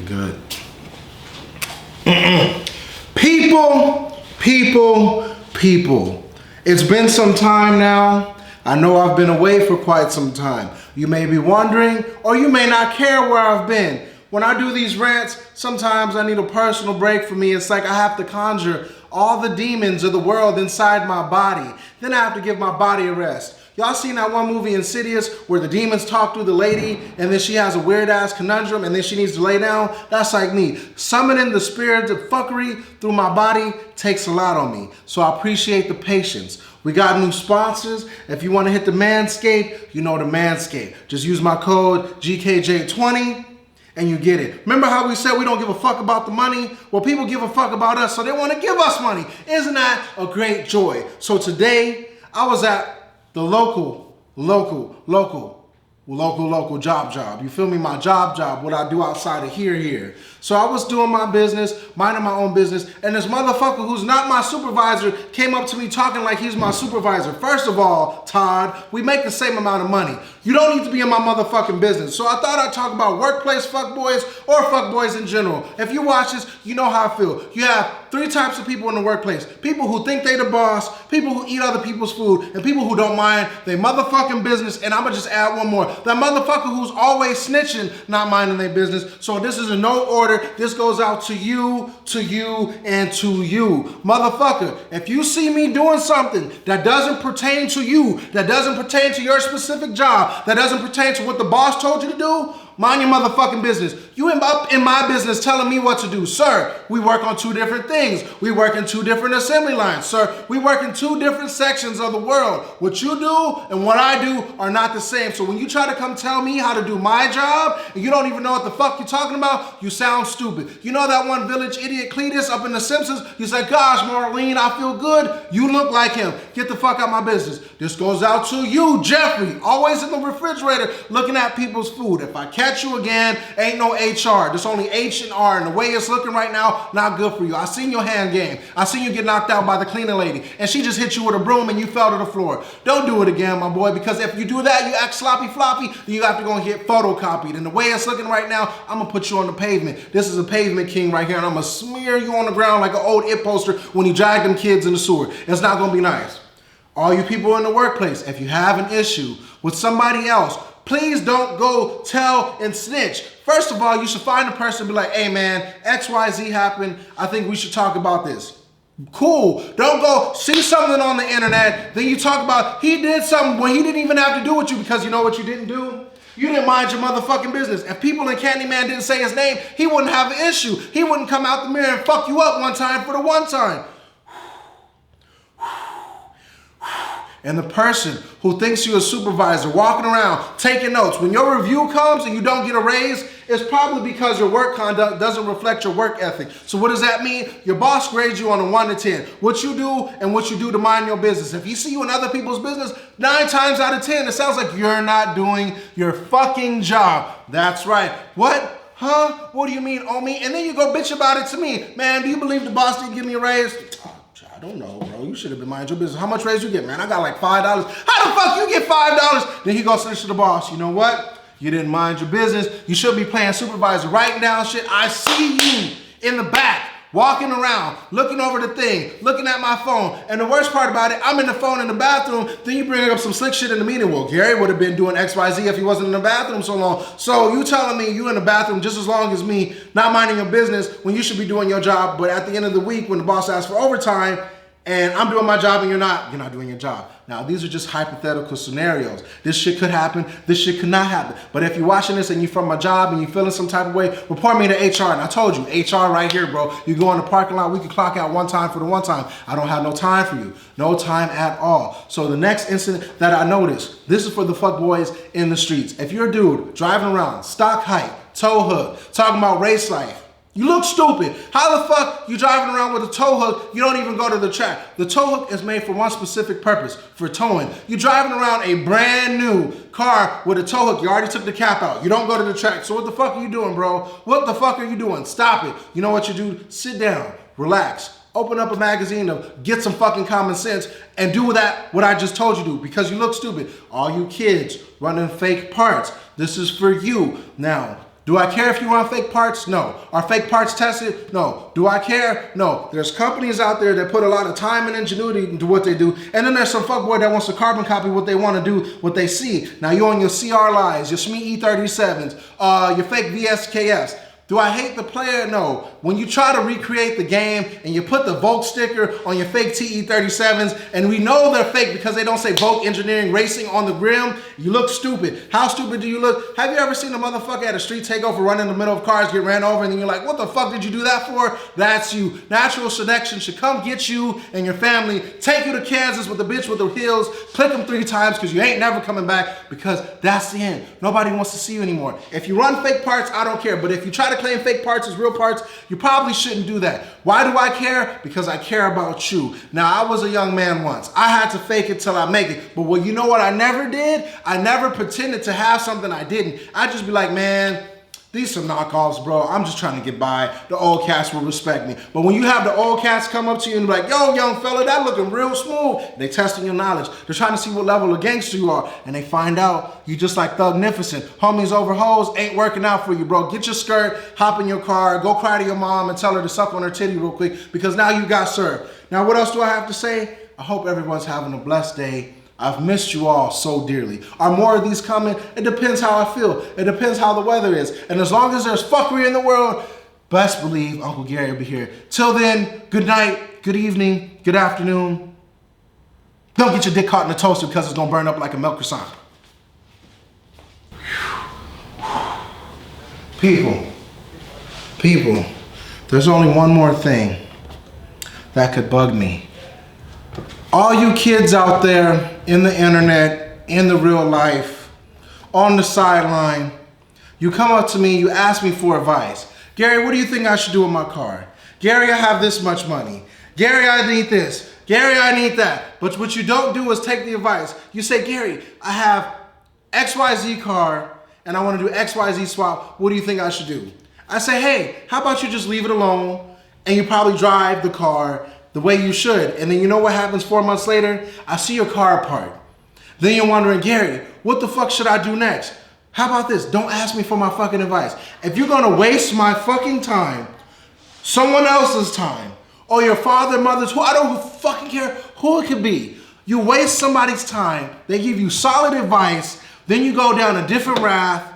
Good. People. It's been some time now. I know I've been away for quite some time. You may be wondering, or you may not care where I've been. When I do these rants, sometimes I need a personal break for me. It's like I have to conjure all the demons of the world inside my body. Then I have to give my body a rest. Y'all seen that one movie, Insidious, where the demons talk through the lady and then she has a weird ass conundrum and then she needs to lay down? That's like me. Summoning the spirit of fuckery through my body takes a lot on me. So I appreciate the patience. We got new sponsors. If you want to hit the Manscaped, you know the Manscaped. Just use my code GKJ20 and you get it. Remember how we said we don't give a fuck about the money? Well, people give a fuck about us, so they want to give us money. Isn't that a great joy? So today, I was at the local job. You feel me? My job, what I do outside of here. So I was doing my business, minding my own business, and this motherfucker who's not my supervisor came up to me talking like he's my supervisor. First of all, Todd, we make the same amount of money. You don't need to be in my motherfucking business. So I thought I'd talk about workplace fuckboys or fuckboys in general. If you watch this, you know how I feel. You have three types of people in the workplace. People who think they the boss, people who eat other people's food, and people who don't mind their motherfucking business. And I'm gonna just add one more. That motherfucker who's always snitching, not minding their business. So this is in no order. This goes out to you, and to you. Motherfucker, if you see me doing something that doesn't pertain to you, that doesn't pertain to your specific job, that doesn't pertain to what the boss told you to do, mind your motherfucking business. You end up in my business telling me what to do. Sir, we work on two different things. We work in two different assembly lines. Sir, we work in two different sections of the world. What you do and what I do are not the same. So when you try to come tell me how to do my job and you don't even know what the fuck you're talking about, you sound stupid. You know that one village idiot Cletus up in The Simpsons? You say, gosh, Marlene, I feel good. You look like him. Get the fuck out my business. This goes out to you, Jeffrey, always in the refrigerator looking at people's food. If I catch you again, ain't no HR. There's only H and R, and the way it's looking right now, not good for you. I seen your hand game. I seen you get knocked out by the cleaning lady, and she just hit you with a broom and you fell to the floor. Don't do it again, my boy, because if you do that, you act sloppy floppy, then you have to go and get photocopied. And the way it's looking right now, I'm gonna put you on the pavement. This is a pavement king right here, and I'm gonna smear you on the ground like an old It poster when you drag them kids in the sewer. It's not gonna be nice. All you people in the workplace, if you have an issue with somebody else, please don't go tell and snitch. First of all, you should find a person and be like, hey man, XYZ happened. I think we should talk about this. Cool. Don't go see something on the internet, then you talk about he did something when he didn't even have to do with you, because you know what you didn't do? You didn't mind your motherfucking business. If people in Candyman didn't say his name, he wouldn't have an issue. He wouldn't come out the mirror and fuck you up one time for the one time. And the person who thinks you're a supervisor walking around taking notes, when your review comes and you don't get a raise, it's probably because your work conduct doesn't reflect your work ethic. So what does that mean? Your boss grades you on a 1 to 10. What you do and what you do to mind your business. If he see you in other people's business, 9 times out of 10, it sounds like you're not doing your fucking job. That's right. What? Huh? What do you mean, oh me? And then you go bitch about it to me. Man, do you believe the boss didn't give me a raise? I don't know, bro. You should have been minding your business. How much raise you get, man? I got like $5. How the fuck you get $5? Then he goes to the boss. You know what? You didn't mind your business. You should be playing supervisor, writing down shit. I see you in the back, walking around, looking over the thing, looking at my phone. And the worst part about it, I'm in the phone in the bathroom. Then you bring up some slick shit in the meeting. Well, Gary would have been doing XYZ if he wasn't in the bathroom so long. So you telling me you in the bathroom just as long as me, not minding your business when you should be doing your job. But at the end of the week, when the boss asks for overtime, and I'm doing my job and you're not doing your job. Now, these are just hypothetical scenarios. This shit could happen. This shit could not happen. But if you're watching this and you're from my job and you're feeling some type of way, report me to HR. And I told you, HR right here, bro. You go in the parking lot, we can clock out one time for the one time. I don't have no time for you. No time at all. So the next incident that I noticed, this is for the fuck boys in the streets. If you're a dude driving around, stock height, tow hook, talking about race life, you look stupid. How the fuck you driving around with a tow hook? You don't even go to the track. The tow hook is made for one specific purpose, for towing. You driving around a brand new car with a tow hook. You already took the cap out. You don't go to the track. So what the fuck are you doing, bro? What the fuck are you doing? Stop it. You know what you do? Sit down, relax, open up a magazine to get some fucking common sense and do that what I just told you to do, because you look stupid. All you kids running fake parts, this is for you. Now, Do I care if you run fake parts? No. Are fake parts tested? No. Do I care? No. There's companies out there that put a lot of time and ingenuity into what they do, and then there's some fuckboy that wants to carbon copy what they want to do, what they see. Now you on your CR lines, your SME E37s, your fake VSKS. Do I hate the player? No. When you try to recreate the game and you put the Volk sticker on your fake TE37s, and we know they're fake because they don't say Volk Engineering Racing on the rim, you look stupid. How stupid do you look? Have you ever seen a motherfucker at a street takeover run in the middle of cars, get ran over, and then you're like, what the fuck did you do that for? That's you. Natural selection should come get you and your family, take you to Kansas with the bitch with the heels, click them 3 times because you ain't never coming back, because that's the end. Nobody wants to see you anymore. If you run fake parts, I don't care. But if you try to claim fake parts as real parts, you probably shouldn't do that. Why do I care? Because I care about you. Now, I was a young man once. I had to fake it till I make it. But you know what I never did? I never pretended to have something I didn't. I'd just be like, man, these some knockoffs, bro. I'm just trying to get by. The old cats will respect me. But when you have the old cats come up to you and be like, yo, young fella, that looking real smooth. They testing your knowledge. They're trying to see what level of gangster you are. And they find out you just like Thugnificent. Homies over hoes ain't working out for you, bro. Get your skirt, hop in your car, go cry to your mom and tell her to suck on her titty real quick, because now you got served. Now, what else do I have to say? I hope everyone's having a blessed day. I've missed you all so dearly. Are more of these coming? It depends how I feel. It depends how the weather is. And as long as there's fuckery in the world, best believe Uncle Gary will be here. Till then, good night, good evening, good afternoon. Don't get your dick caught in the toaster because it's gonna burn up like a milk croissant. People, there's only one more thing that could bug me. All you kids out there in the internet, in the real life, on the sideline, you come up to me, you ask me for advice. Gary, what do you think I should do with my car? Gary, I have this much money. Gary, I need this. Gary, I need that. But what you don't do is take the advice. You say, Gary, I have XYZ car and I want to do XYZ swap. What do you think I should do? I say, hey, how about you just leave it alone and you probably drive the car the way you should. And then you know what happens 4 months later? I see your car apart. Then you're wondering, Gary, what the fuck should I do next? How about this? Don't ask me for my fucking advice. If you're gonna waste my fucking time, someone else's time, or your father, mother's, I don't fucking care who it could be. You waste somebody's time, they give you solid advice, then you go down a different path,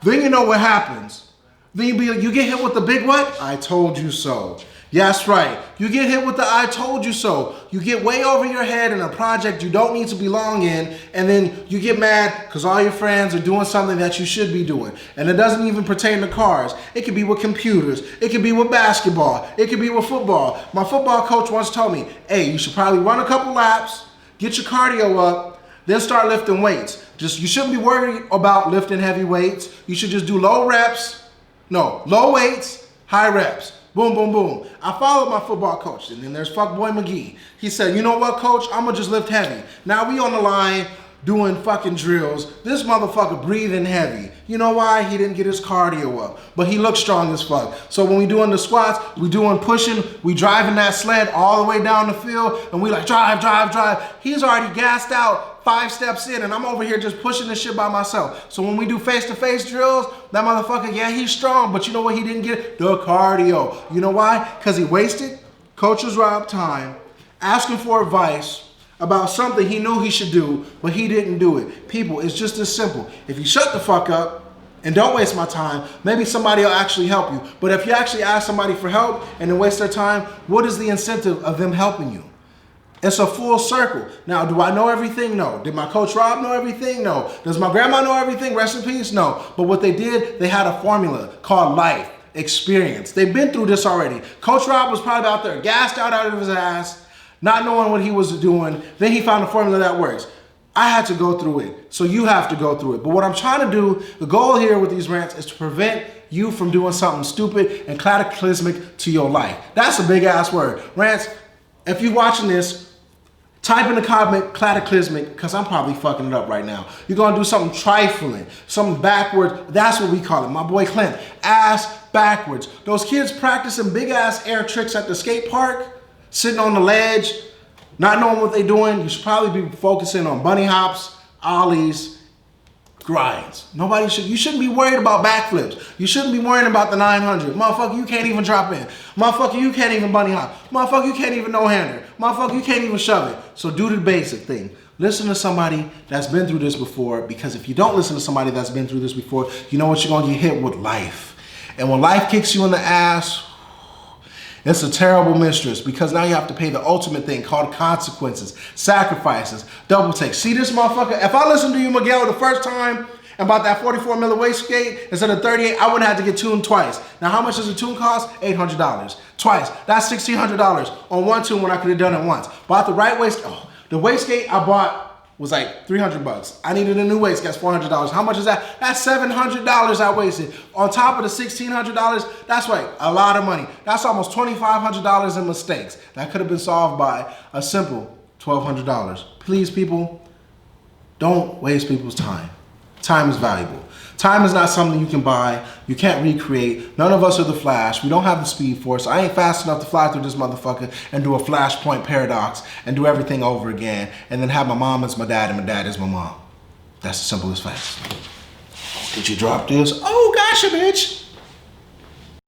then you know what happens. Then you get hit with the big what? I told you so. Yes, right. You get hit with the I told you so. You get way over your head in a project you don't need to belong in, and then you get mad because all your friends are doing something that you should be doing. And it doesn't even pertain to cars. It could be with computers. It could be with basketball. It could be with football. My football coach once told me, hey, you should probably run a couple laps, get your cardio up, then start lifting weights. You shouldn't be worried about lifting heavy weights. You should just do low weights, high reps. Boom, boom, boom. I followed my football coach, and then there's fuckboy McGee. He said, you know what, coach? I'm gonna just lift heavy. Now we on the line doing fucking drills. This motherfucker breathing heavy. You know why? He didn't get his cardio up, but he looks strong as fuck. So when we doing the squats, we doing pushing, we driving that sled all the way down the field, and we like drive. He's already gassed out 5 steps in, and I'm over here just pushing this shit by myself. So when we do face-to-face drills, that motherfucker, yeah, he's strong, but you know what he didn't get? The cardio. You know why? Because he wasted coach's robbed time asking for advice about something he knew he should do, but he didn't do it. People, it's just as simple. If you shut the fuck up and don't waste my time, maybe somebody will actually help you. But if you actually ask somebody for help and then waste their time, what is the incentive of them helping you? It's a full circle. Now, do I know everything? No. Did my coach Rob know everything? No. Does my grandma know everything? Rest in peace? No. But what they did, they had a formula called life experience. They've been through this already. Coach Rob was probably out there, gassed out of his ass, not knowing what he was doing. Then he found a formula that works. I had to go through it, so you have to go through it. But what I'm trying to do, the goal here with these rants is to prevent you from doing something stupid and cataclysmic to your life. That's a big ass word. Rants, if you're watching this, type in the comment cataclysmic, because I'm probably fucking it up right now. You're gonna do something trifling, something backwards. That's what we call it. My boy Clint, ass backwards. Those kids practicing big ass air tricks at the skate park, sitting on the ledge, not knowing what they're doing. You should probably be focusing on bunny hops, ollies, grinds. You shouldn't be worried about backflips. You shouldn't be worrying about the 900. Motherfucker, you can't even drop in. Motherfucker, you can't even bunny hop. Motherfucker, you can't even no-hander. Motherfucker, you can't even shove it. So do the basic thing. Listen to somebody that's been through this before, because if you don't listen to somebody that's been through this before, you know what, you're gonna get hit with life. And when life kicks you in the ass, it's a terrible mistress, because now you have to pay the ultimate thing called consequences, sacrifices, double takes. See this motherfucker? If I listened to you, Miguel, the first time about that 44 mil wastegate instead of 38, I wouldn't have to get tuned twice. Now, how much does a tune cost? $800. Twice. That's $1,600 on one tune when I could have done it once. Bought the right the wastegate I bought was like 300 bucks. I needed a new wastegate, that's $400. How much is that? That's $700 I wasted. On top of the $1,600, that's right, a lot of money. That's almost $2,500 in mistakes. That could have been solved by a simple $1,200. Please, people, don't waste people's time. Time is valuable. Time is not something you can buy. You can't recreate. None of us are the Flash. We don't have the Speed Force. I ain't fast enough to fly through this motherfucker and do a flashpoint paradox and do everything over again and then have my mom as my dad and my dad as my mom. That's as simple as facts. Did you drop this? Oh, gotcha, bitch.